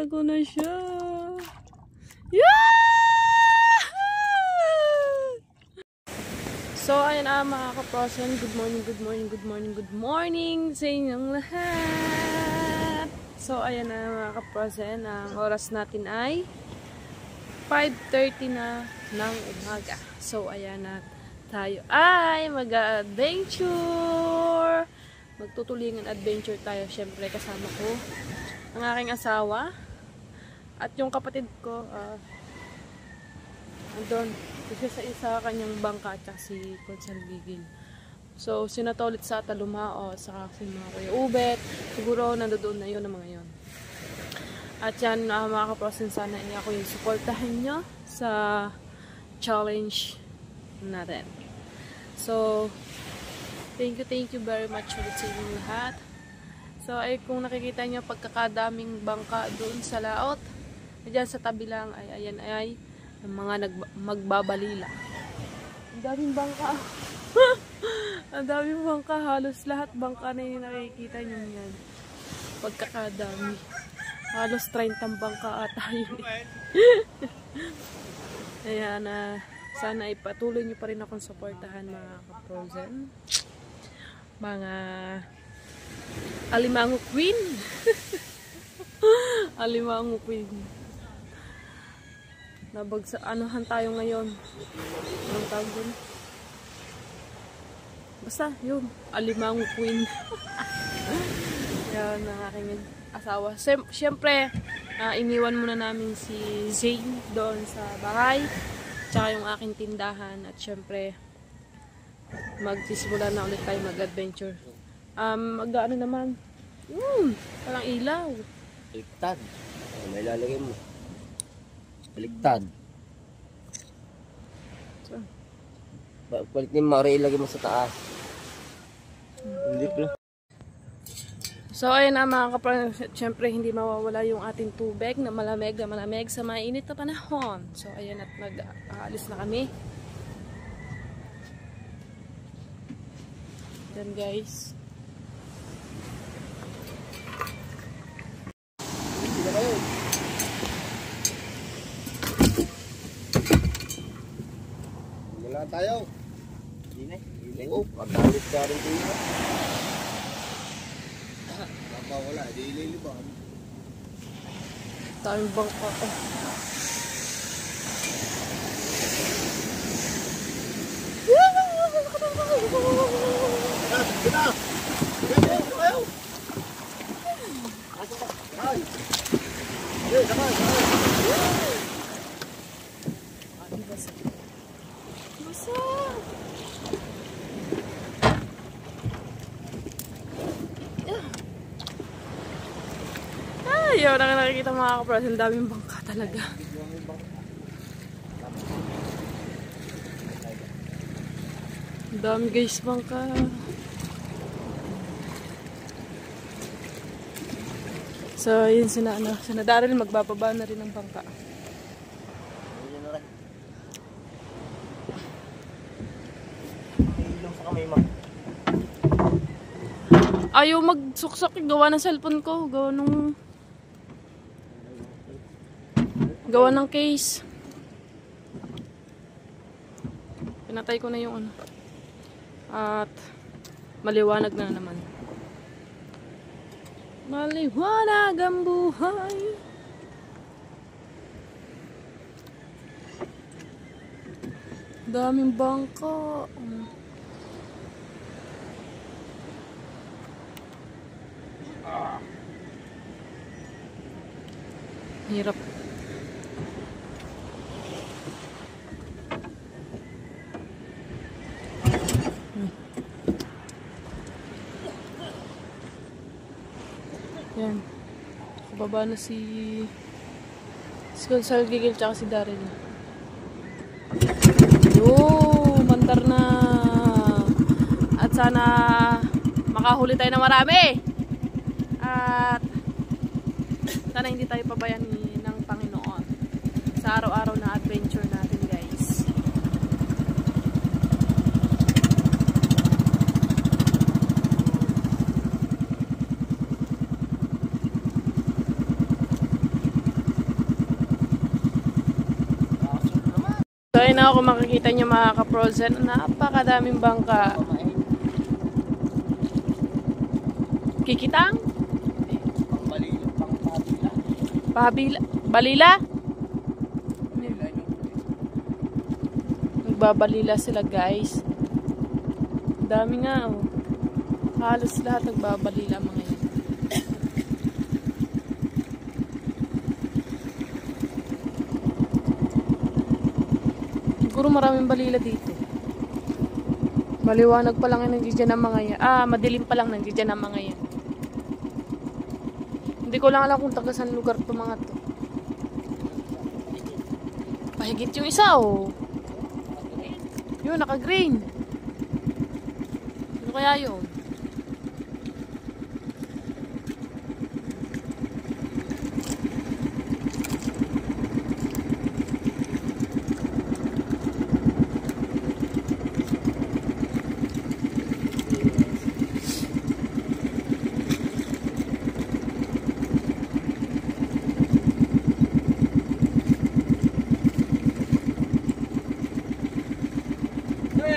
Nakita ko na siya. Yeah! So, ayun mga kaprosen. Good morning, good morning, good morning, good morning sa inyong lahat. So, ayan mga kaprosen. Ang oras natin ay 5:30 na ng umaga. So, ayan na tayo ay mag-adventure. Magtutulingan adventure tayo. Siyempre, kasama ko ang aking asawa at yung kapatid ko. Andun. Kasi sa isa kanyang bangka at si Consal Gigil. So, sinatolit sa Talumao sa si mga Kuya Ubet. Siguro nandoon na yun ang mga yun. At yan, mga kaprosen, sana ako yung supportahin nyo sa challenge natin. So, thank you very much ulit sa inyong lahat. So, ay kung nakikita nyo pagkakadaming bangka doon sa laot, dyan sa tabi lang ay ayan ay mga magbabalila. Ang daming bangka. Ang daming bangka. Halos lahat bangka na yung nakikita nyo yan. Pagkakadami. Halos 30 bangka ata yun. Ayan, sana ipatuloy nyo pa rin akong supportahan mga kaprosen. Mga Alimango Queen. Alimango Queen. Nabagsa, anuhan tayo ngayon. Anong tawag dun? Basta, yun. Alimango Queen. Yan ang aking asawa. Siyempre, iniwan muna namin si Zane doon sa bahay. Tsaka yung aking tindahan. At siyempre, magsisimula na ulit tayo mag-adventure. Mag-ano naman? Parang ilaw. Baliktad. May lalagay mo. Baliktad. So, balik ni Mari, ilagay mo sa taas. Hindi pala. So, ayun na mga kapatid, syempre hindi mawawala yung ating tubig na malamig sa mainit na panahon. So, ayun at nag-aalis na kami. Then guys. Wala tayo. Hindi na. Oh, pagdalit ka rin dito. Wala, di ililiban. Daming bangka. Ayaw na nakikita mga kapras, ang daming bangka talaga. Ang dami guys bangka. So yun sina Daryl, magbababa na rin ng bangka. Ayaw magsuksok, gawa ng cellphone ko, gawa ng case. Pinatay ko na yung ano. At maliwanag na naman. Maliwanag ang buhay. Daming bangka. Hirap. Yan. Baba na si Consal Gigil tsaka si Daryl. Mandar na. At sana makahuli tayo ng marami. At sana hindi tayo pabayaan ng Panginoon sa araw-araw na adventure natin, guys. Ayun na, kung makikita nyo mga ka-frozen, napakadaming bangka. Kikitang? Pabila. Balila? Nagbabalila sila guys. Dami nga oh. Halos lahat nagbabalila mga yun. Siguro maraming balila dito. Maliwanag pa lang yung nandiyan ang mga yan. Madilim pa lang nandiyan ang mga yan. Hindi ko lang alam kung taga saan lugar to mga to. Pahigit yung isa oh. Yun, naka-green. Ano kaya yun?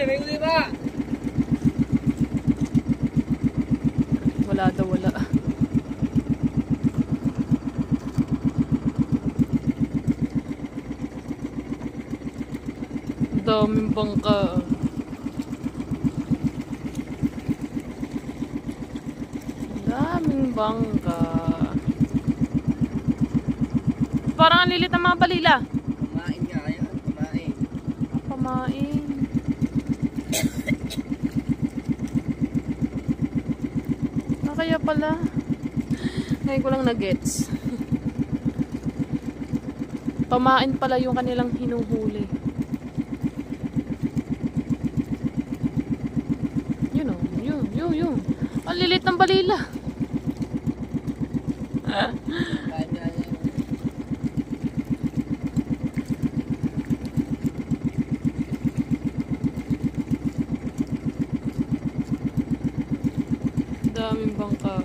May uli ba? Wala daw, wala. Daming bangka. Daming bangka. Parang ang lilit ng mga balila. Pamain nga yan, pamain. Pamain. Kaya pala. Ngayon ko lang na-gets. Pamain pala yung kanilang hinuhuli. Yun o. Yun. Ang lilit ng balila. Daming bangka.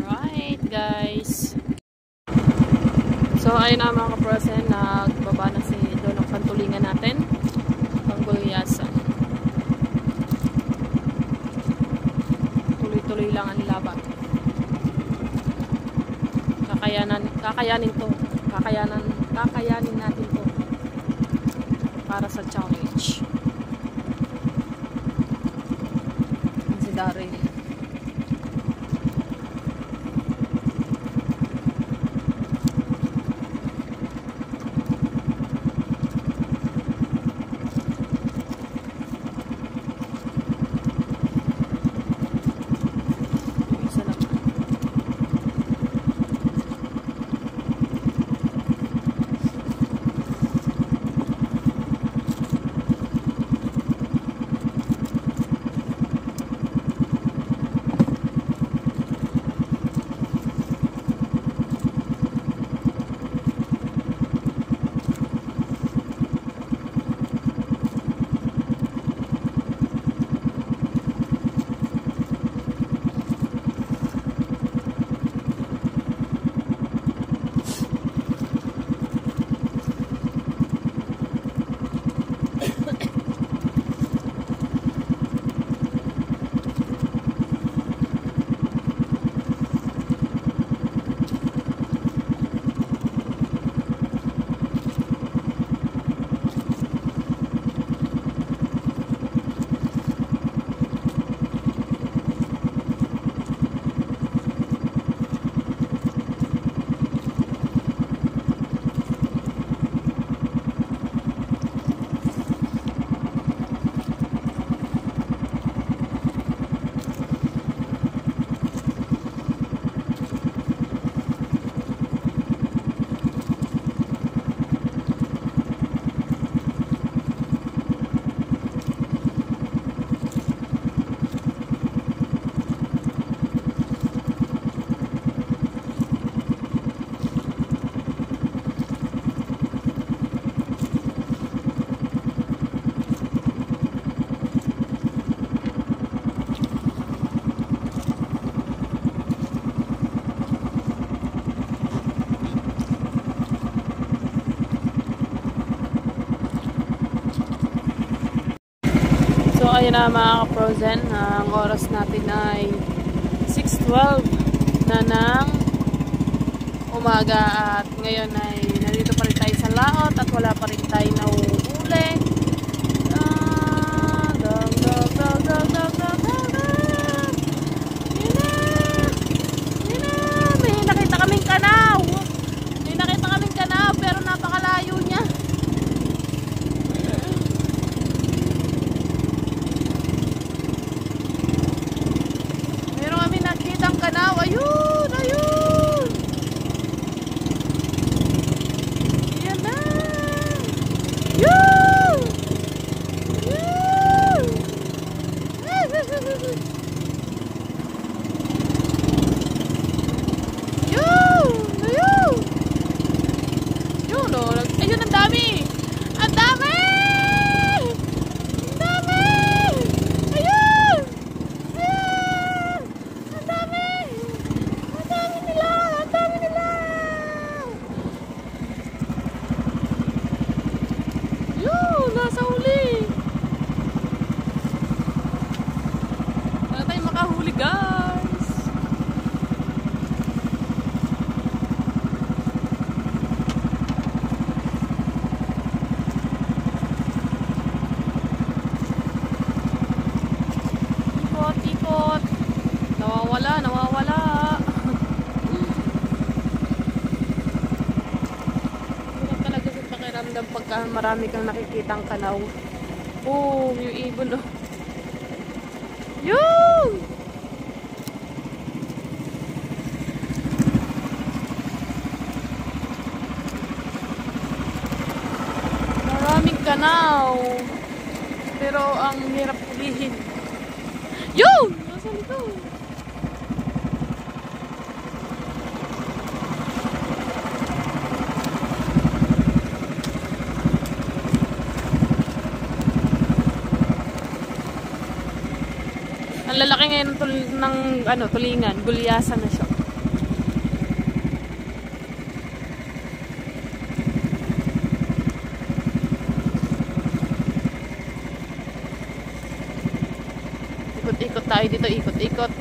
Alright guys. So ayun na mga ka-frozen, nagbaba na si doon ang pantulingan natin. Panggulyasan. Tuloy-tuloy lang ang laban. Kakayanin to. Kakayanin natin to. Para sa challenge. Daryl. Isa lang. So ayun na mga ka-frozen, ang oras natin ay 6:12 na ng umaga at ngayon ay nandito pa rin tayo sa laot at wala pa rin tayo nauuli. May nakita kaming kanaw. May nakita kaming kanaw pero napakalayo niya. Meron kami nakitang kanaw. Ayun, ayun. Yan na. Yun! Yun! Yun! Ayun! Yun, oh. Ayun, ang dami! Ang dami! Ang dami! Ayun! Ayun! Ang dami! Ang dami nila! Ang dami nila! Yun! Nasa huli! Wala tayong makahuli, guys! Ikot, ikot! Nawawala, nawawala! Hirap talaga sa pakiramdam pagka marami kang nakikitang kanaw. Oh, yung ibon, oh. Yun! Maraming kanaw. Pero ang hirap hulihin. Yun! Nasaan ito? Ang lalaki ngayon ng ano, tulingan. Gulyasan na siya. Ikot-ikot tayo dito. Ikot-ikot.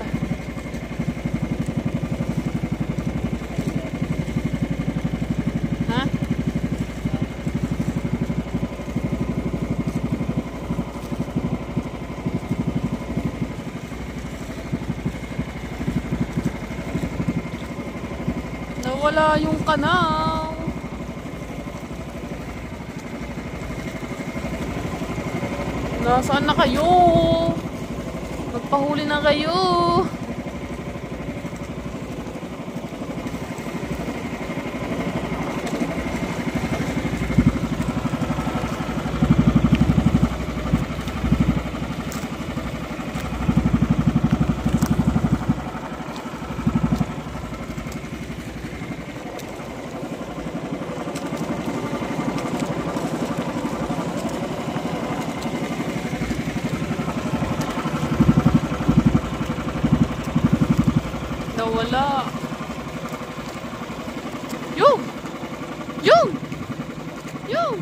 Ha? Nawala yung kanaw. Nasaan na kayo? Magpahuli na kayo. Nawala. Yung! Yung! Yung!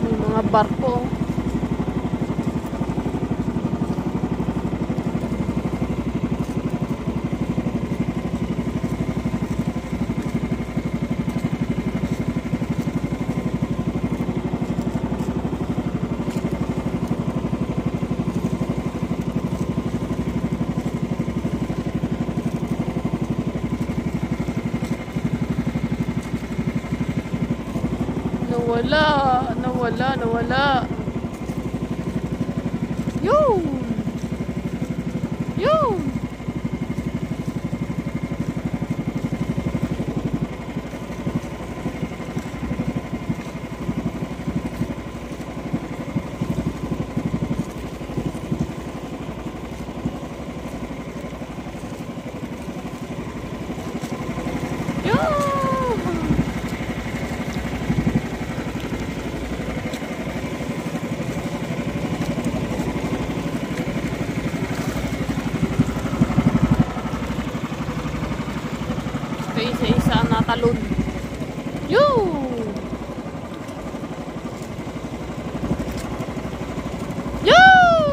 May mga barko. Nawala, nawala, nawala. Yun! Yun! Yun! tumatalon. Yoo! Yoo!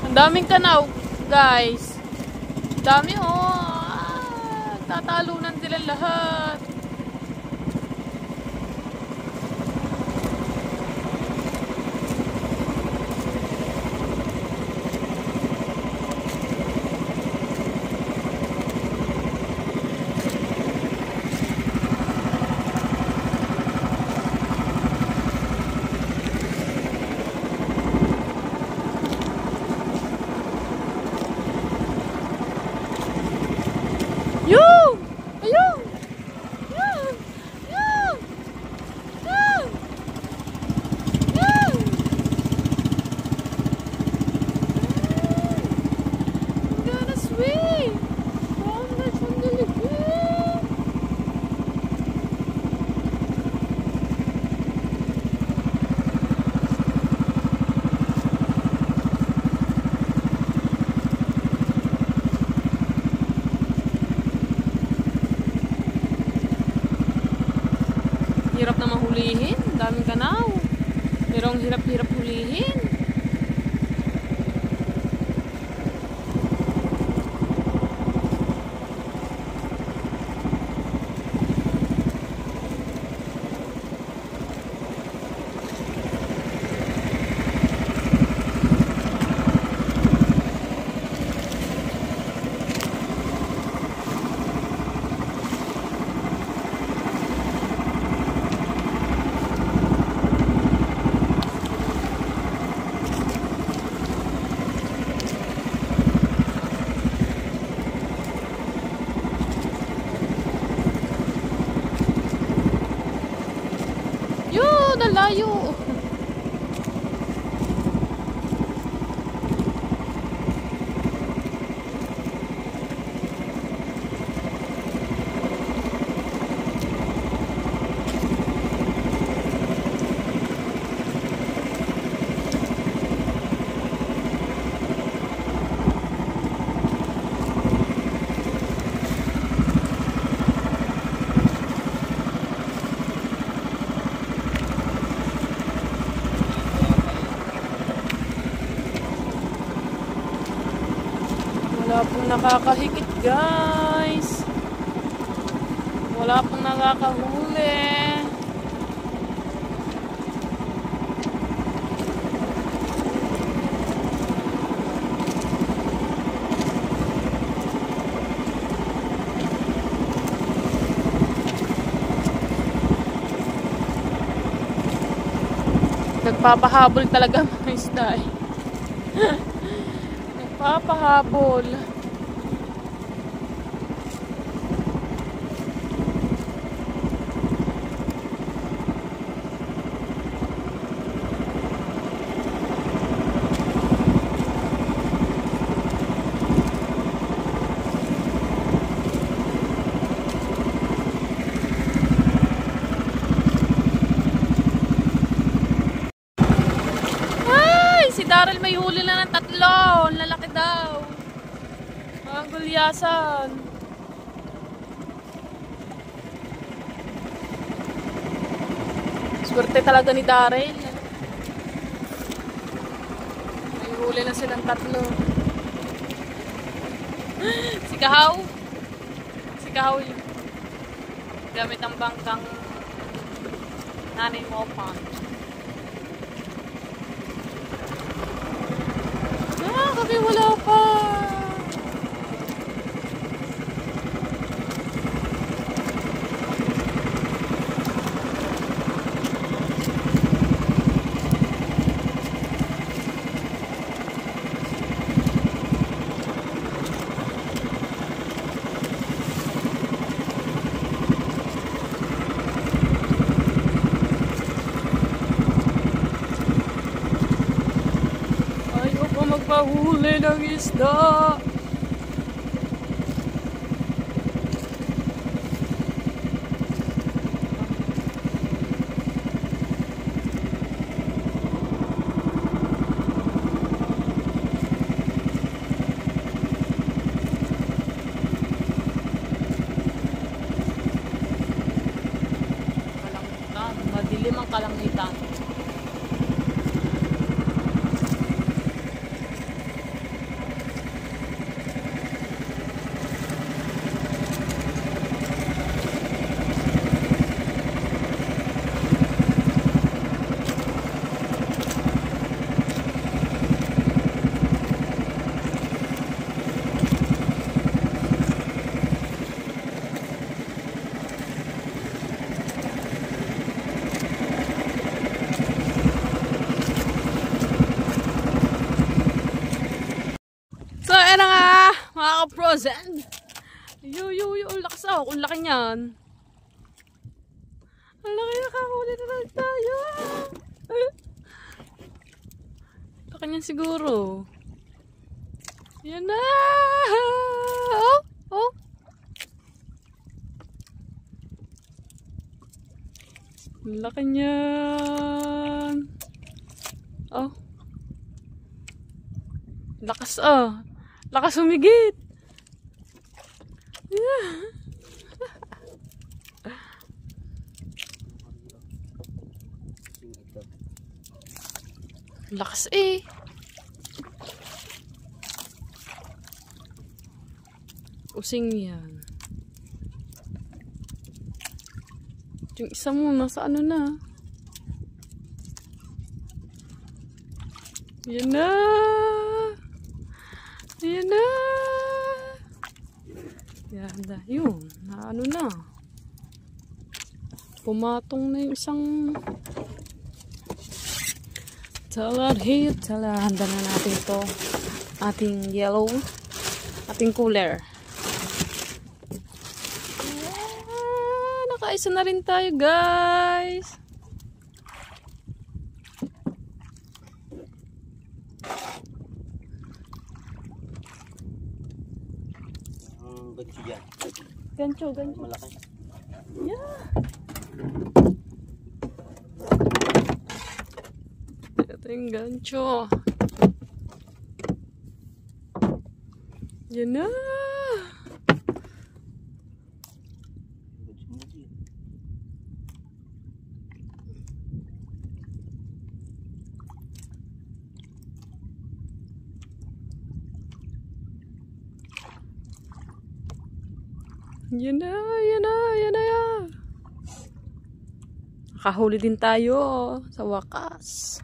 Ang daming kanaw, guys. Dami tatalunan sila lahat. Yung! Ayun! Yung! Yung! Yung! Yung! I'm gonna swim! Sandali. Hirap na mahulihin. Daming kanaw. Pero ang hirap-hirap hulihin. Yun! Ang layo! Wala pong nakakahigit, guys. Wala pong nakakahuli. Nagpapahabol talaga mga isda eh. Nagpapahabol. Si Daryl may huli na ng 3. Lalaki daw. Ang gulyasan. Swerte talaga ni Daryl. May huli na silang 3. Si Kahaw. Si Kahaw yun. Gamit ang bangkang nanay mo pa. Kami wala pa. Magpahuli ng isda. madilim ang kalangitan. So, ayan na nga, mga ka-frozen. Ang lakas ako. Ang laki niyan. Ang laki na, kakahuli na lang tayo. Laki niyan siguro. Yan na. Oh. Ang laki niyan. Oh. Lakas Lakas humigit. Yeah. Lakas eh. Using yan. Yung isa mo nasa ano na. Yan na. Ayan na. Yan na. Yun. Ano na. Pumatong na yung isang talarhit. Handa na natin ito. Ating yellow. Ating cooler. Nakaisa na rin tayo, guys. Gancho. Malaki. Yeah. Ito yung gancho. Yan na. Yan na. Nakahuli din tayo sa wakas.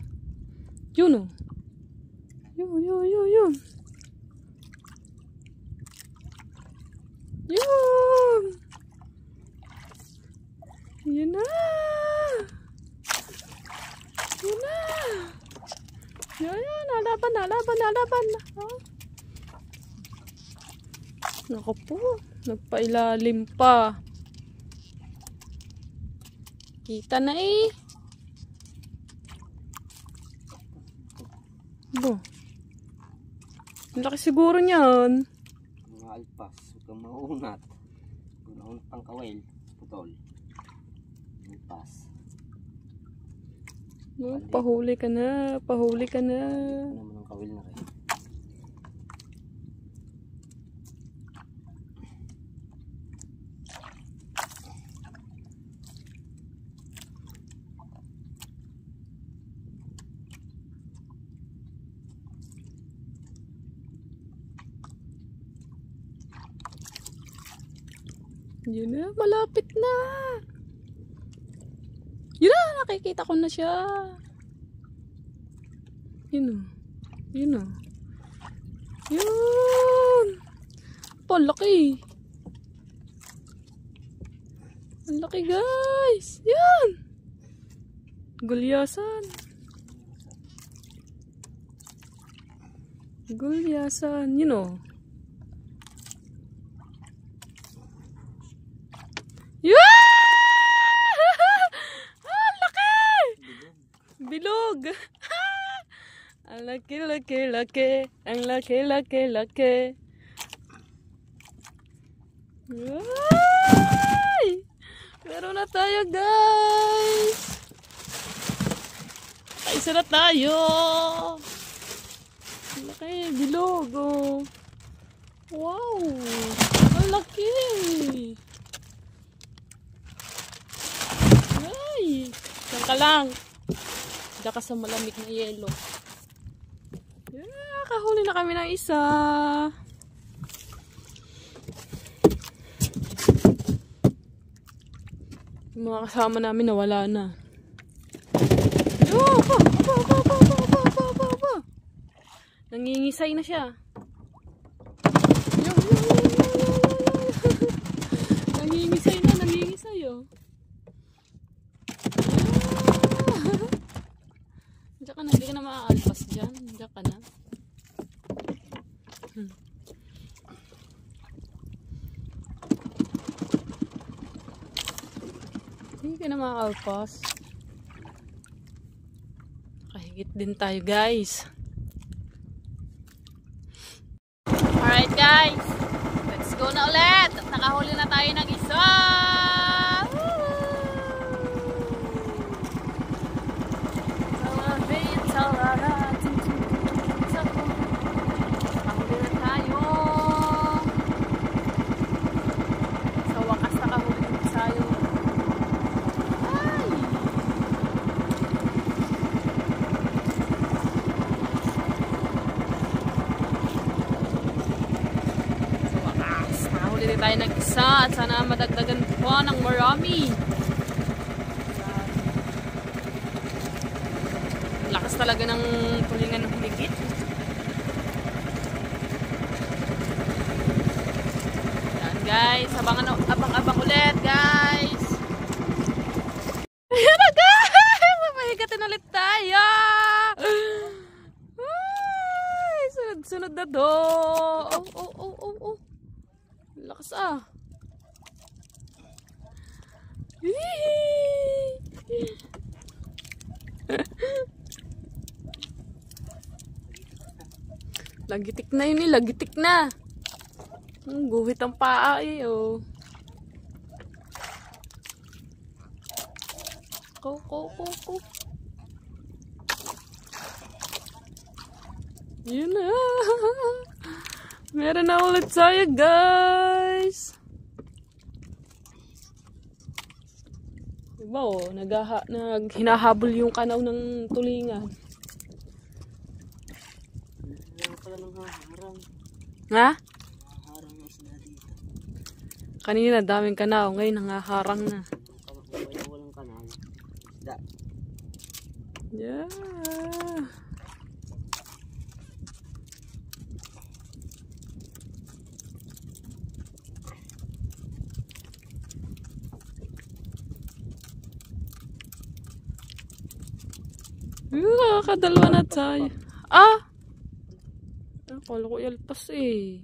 Yun. Yun. Yan na. Nalaban. Oh. Naku po. Nagpailalim pa. Kita na eh. Bo. Ang laki siguro niyan. Mga alpas. Huwag kang maungat. Kung pang kawil. Putol. Alpas. No, pahuli ka na. Ito naman ang kawil na rin. Yun na, malapit na. Yun na, nakikita ko na siya. Yun. Palaki. Ang laki, guys. Yan. Gulyasan. Yun o. Bilog. Ang laki. Ang laki. Ay! Meron na tayo, guys. Kaisa na tayo. Ang laki, bilog. Oh. Wow. Ang laki. Ay. Ang ka lang. Diyan ka sa malamig na yelo. Yeah, kahuli na kami ng isa. Yung mga kasama namin nawala na. Oh, nangingisay na siya. Nangingisay na, nangingisay oh. Diyan ka na, hindi ka na maaalpas dyan. Diyan ka na. Hindi ka na maaalpas. Kahigit din tayo guys. Alright guys, let's go na ulit. Nakahuli na tayo ng isa. Nakahuli na tayo. Sa wakas nakahuli na tayo. Ay! Nakahuli din tayo ng isa at sana madagdagan po ng marami. Lakas talaga ng tulingan ng humigit. Yan guys, abang-abang ulit guys. Ayan na guys, mapahigatin ulit tayo. Ay, sunod-sunod na do. Oh. Lakas ah. Lagitik na yun eh, lagitik na. Guhit ang paa eh oh. Ko. Yun na. Meron na ulit tayo guys. Diba oh, hinahabol yung kanaw ng tulingan. Pala ng haharang. Ha? Haharang na isda dito. Kanina daming kanaw, ngayon nangaharang na. Walang kanal. Isda. Yeah. Kakadalwa na tayo. Ah! Akala ko yalpas eh.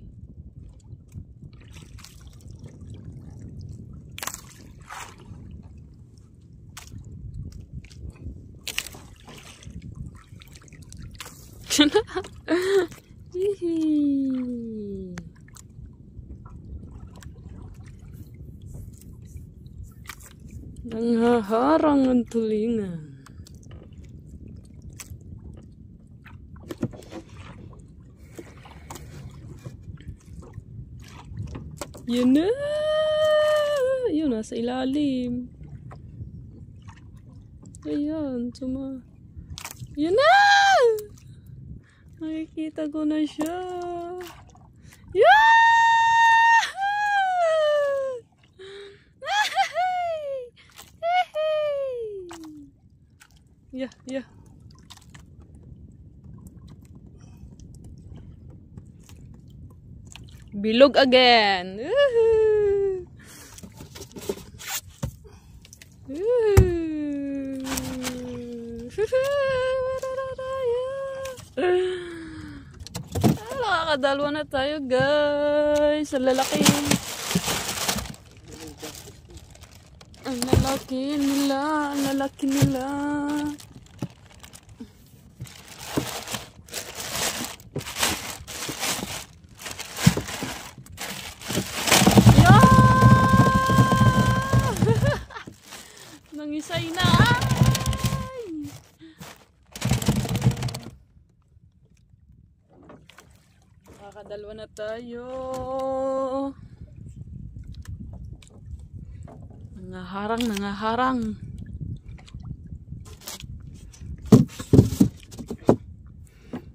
Nanghaharang ang tulingan. Yun na! Yun, nasa ilalim. Ayan, yun na! Nakikita ko na siya. Yeah! Yeah. Bilog again. Nakakadalwa na tayo guys. Ang lalaki. Ang lalaki nila. Nangisay na. Ay! Nakakadalwa na tayo. Nangaharang.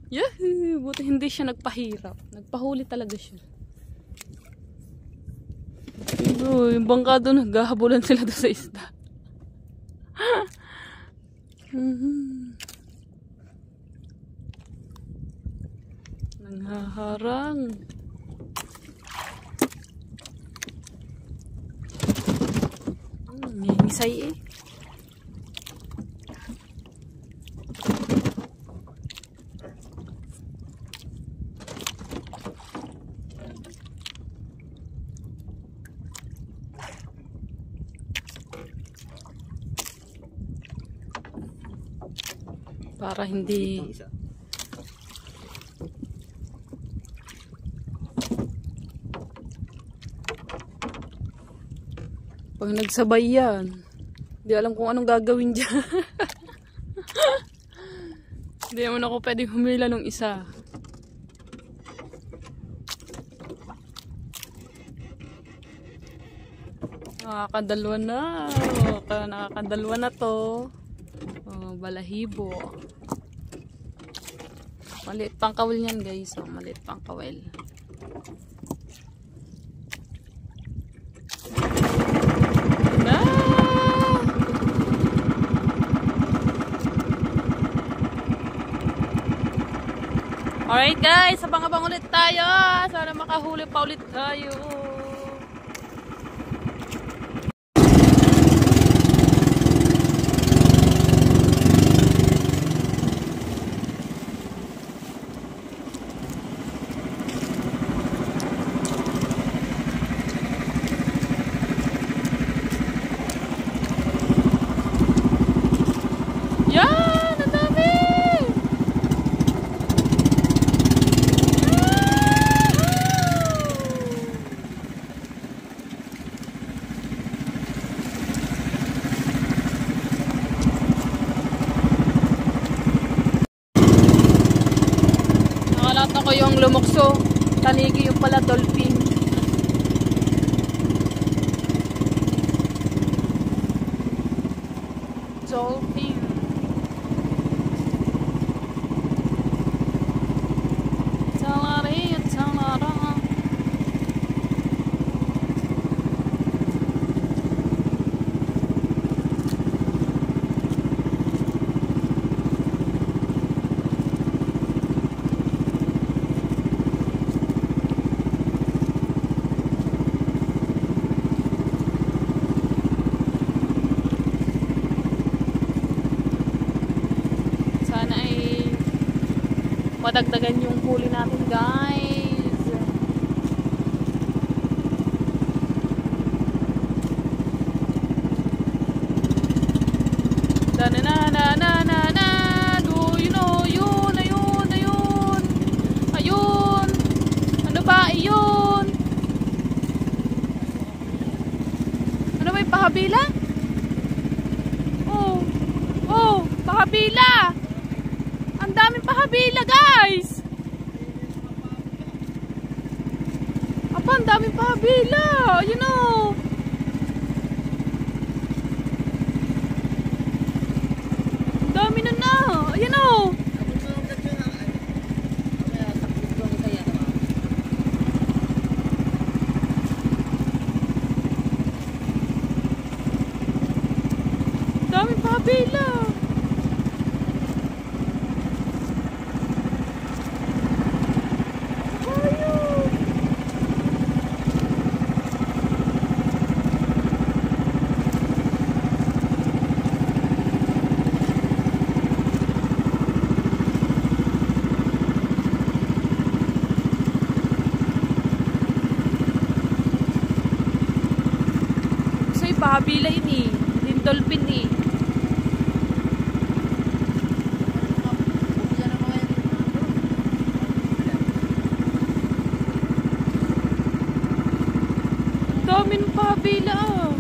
Yahoo! Buti hindi siya nagpahirap. Nagpahuli talaga siya. Yung bangka doon, naghahabulan sila doon sa isda. Nanghaharang. Ngisay eh. Para hindi pag nagsabay yan, hindi alam kung anong gagawin dyan. Hindi naman ako pwedeng humila ng isa. Nakakadalwa na. Nakakadalwa na to. Oh, balahibo. Maliit pang kawil yan guys. Oh, maliit pang kawil. Na! Alright guys, abang-abang ulit tayo. Sana makahuli pa ulit tayo. Ako yung lumukso, taligi yung pala dolphin. Dolphin. Talari, talara. Madagdagan yung huli natin guys. Na do you know yun, ayun, ano ba ayun, ano ba yung pahabila? Oh pahabila. Ang daming pahabila guys. Apa, ang daming pahabila. You know. Ang dami na. You know. Ang daming pahabila. Pahabila ini, din dolphin eh. Daming pahabila ah.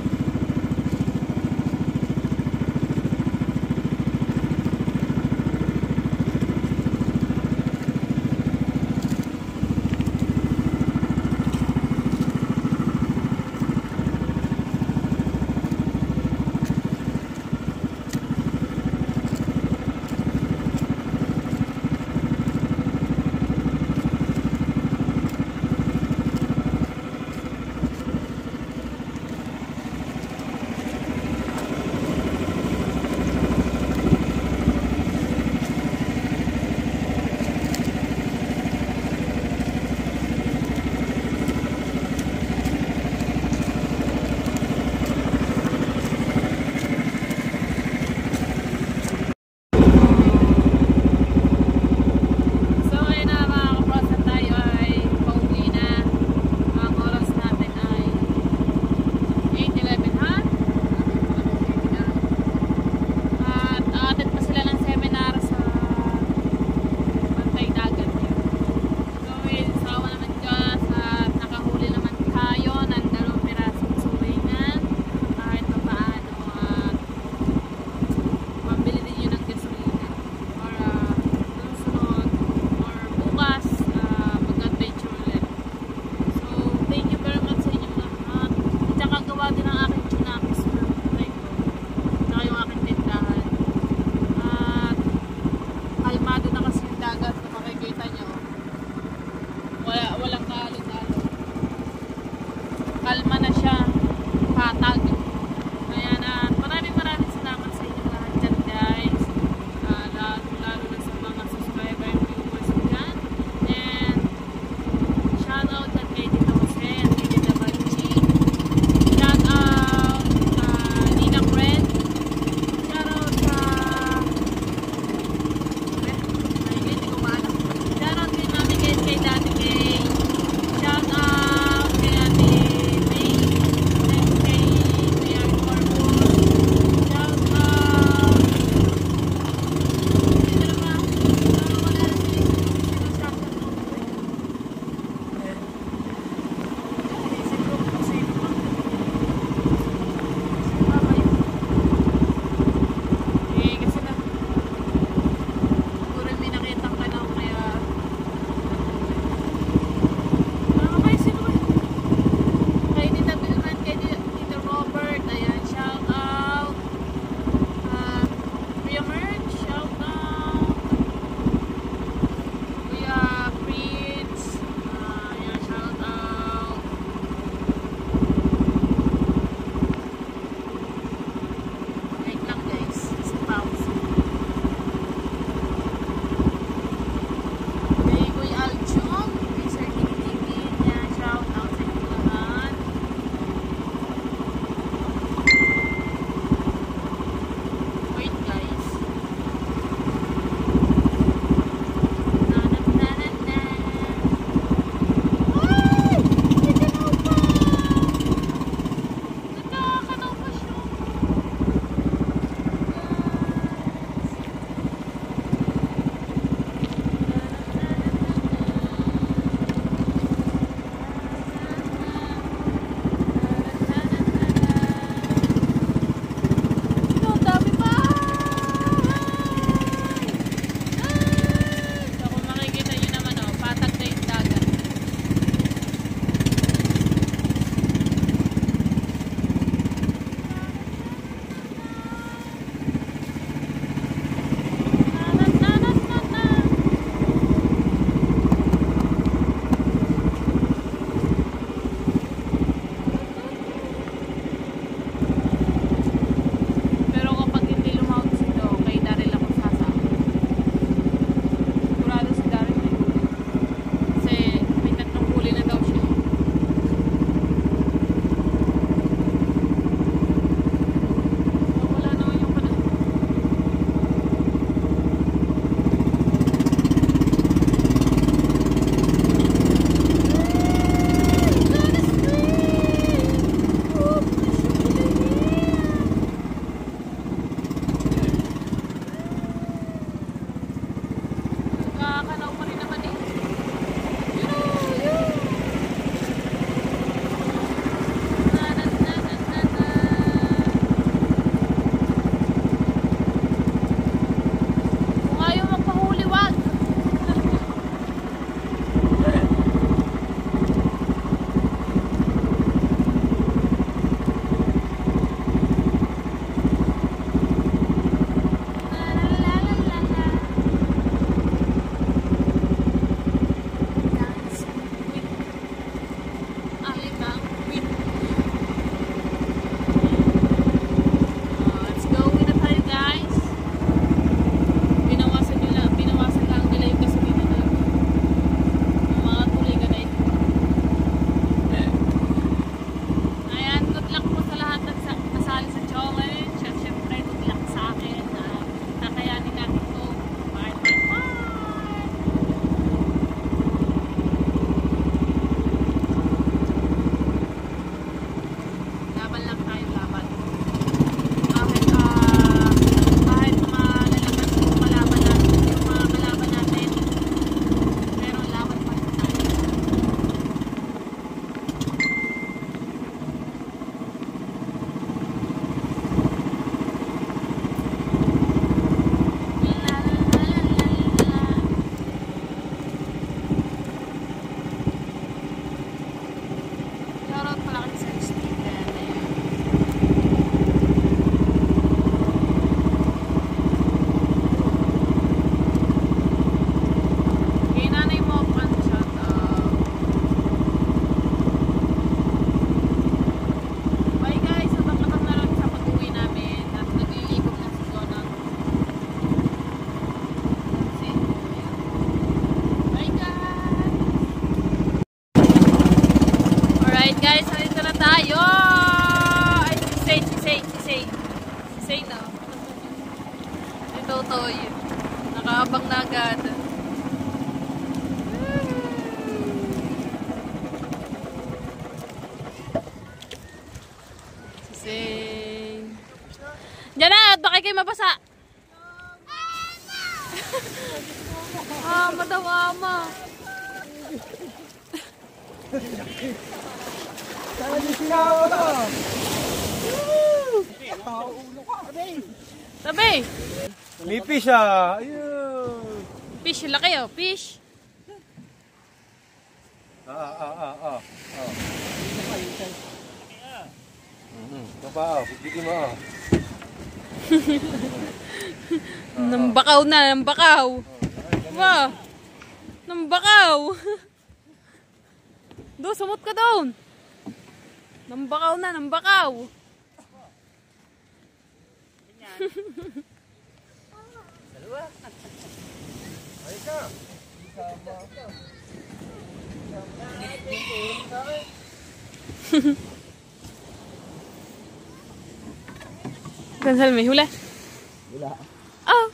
Say na. Ito, Toy. Nakaabang na agad. Say. Diyan na, at baka kayo mabasa. Madawama. Sana di sinawa ka. Tabi. May fish ah. Ayun. Fish, laki oh. Fish. Baba, bigyan mo ah. Nambakaw na, nambakaw. Wow. Nambakaw. Do, sumot ka doon. Nambakaw na, nambakaw. Dalawa. Ay ka. Cancel, may huli. Wala. Oh.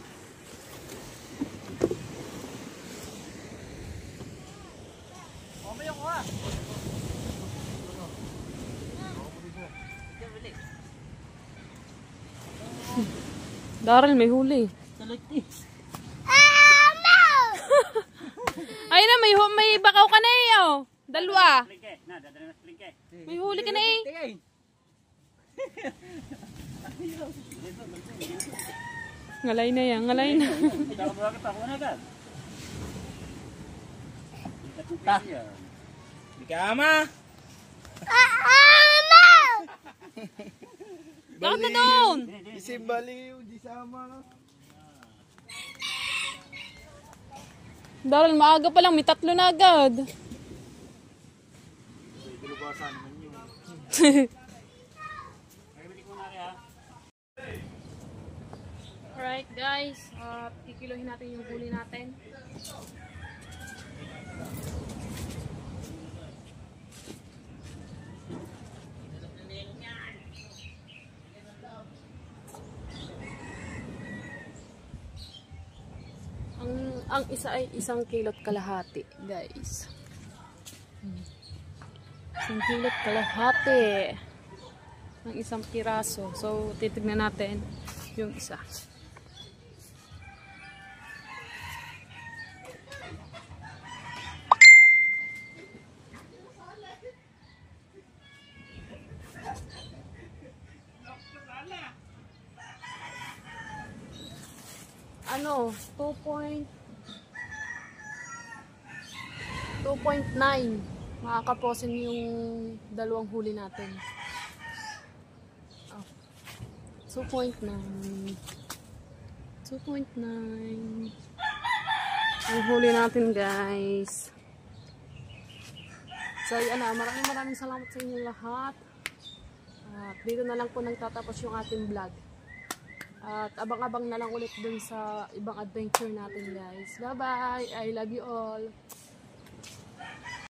Daryl, may huli. Ay na, may bakaw ka na eh, oh. Dalawa. May huli ka na eh. Ngalay na yan, ngalay na. Di ka ama. Bakit na doon? Isim baliw, di sama. Daryl, maaga pa lang, may 3 na agad. Alright guys, kikiluhin natin yung huli natin. Ang isa ay 1 kilot kalahati, guys. 1 kilot kalahati ng 1 piraso. So, titignan natin yung isa. Ano, 2.9 makakaposin yung 2 huli natin. 2.9 ang huli natin, guys. So yan na, maraming salamat sa inyo lahat. At dito na lang po nagtatapos yung ating vlog. At abang-abang na lang ulit dun sa ibang adventure natin, guys. Bye bye, I love you all.